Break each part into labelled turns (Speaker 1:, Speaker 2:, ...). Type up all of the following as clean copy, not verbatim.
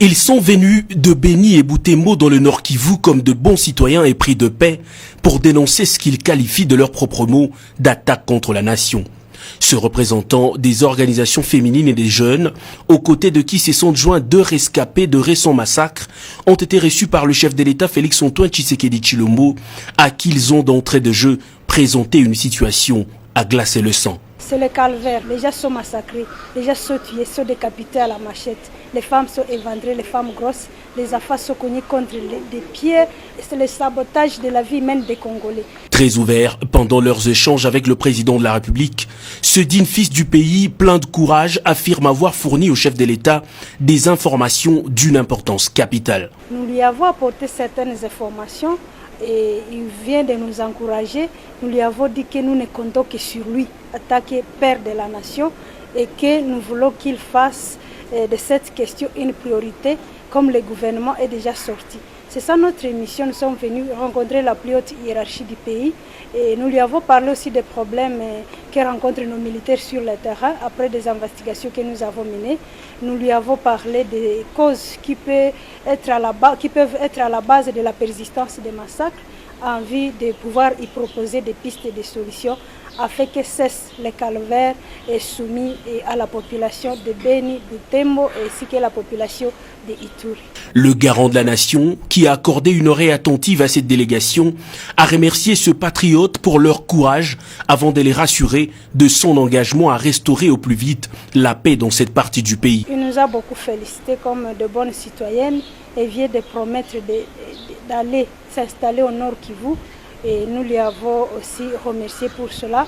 Speaker 1: Ils sont venus de Beni et Butembo dans le Nord Kivu comme de bons citoyens épris de paix pour dénoncer ce qu'ils qualifient de leurs propres mots d'attaque contre la nation. Ce représentant des organisations féminines et des jeunes, aux côtés de qui se sont joints 2 rescapés de récents massacres, ont été reçus par le chef de l'État Félix-Antoine Tshisekedi Tshilombo, à qui ils ont d'entrée de jeu présenté une situation à glacer le sang.
Speaker 2: C'est le calvaire, les gens sont massacrés, les gens sont tués, sont décapités à la machette, les femmes sont éventrées, les femmes grosses, les enfants sont cognés contre des pierres, c'est le sabotage de la vie humaine des Congolais.
Speaker 1: Très ouverts pendant leurs échanges avec le président de la République, ce digne fils du pays, plein de courage, affirme avoir fourni au chef de l'État des informations d'une importance capitale.
Speaker 2: Nous lui avons apporté certaines informations et il vient de nous encourager. Nous lui avons dit que nous ne comptons que sur lui, attaquer père de la nation, et que nous voulons qu'il fasse de cette question une priorité, comme le gouvernement est déjà sorti. C'est ça notre mission. Nous sommes venus rencontrer la plus haute hiérarchie du pays et nous lui avons parlé aussi des problèmes que rencontrent nos militaires sur le terrain après des investigations que nous avons menées. Nous lui avons parlé des causes qui peuvent être à la base de la persistance des massacres, en vue de pouvoir y proposer des pistes et des solutions afin que cesse le calvaire et soumis à la population de Beni, de Tembo ainsi que la population de Ituri.
Speaker 1: Le garant de la nation, qui a accordé une oreille attentive à cette délégation, a remercié ce patriote pour leur courage avant de les rassurer de son engagement à restaurer au plus vite la paix dans cette partie du pays.
Speaker 2: Il nous a beaucoup félicités comme de bonnes citoyennes et vient de promettre d'aller s'installer au Nord Kivu. Et nous lui avons aussi remercié pour cela.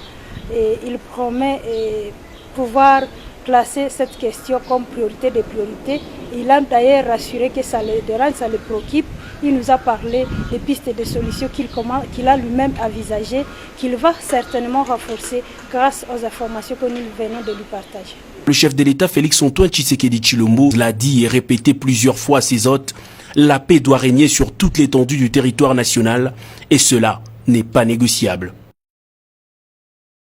Speaker 2: Et il promet pouvoir classer cette question comme priorité des priorités. Il a d'ailleurs rassuré que ça le dérange, ça le préoccupe. Il nous a parlé des pistes et des solutions qu'il a lui-même envisagées, qu'il va certainement renforcer grâce aux informations que nous venons de lui partager.
Speaker 1: Le chef de l'État Félix-Antoine Tshisekedi Tshilombo l'a dit et répété plusieurs fois à ses hôtes, la paix doit régner sur toute l'étendue du territoire national et cela n'est pas négociable.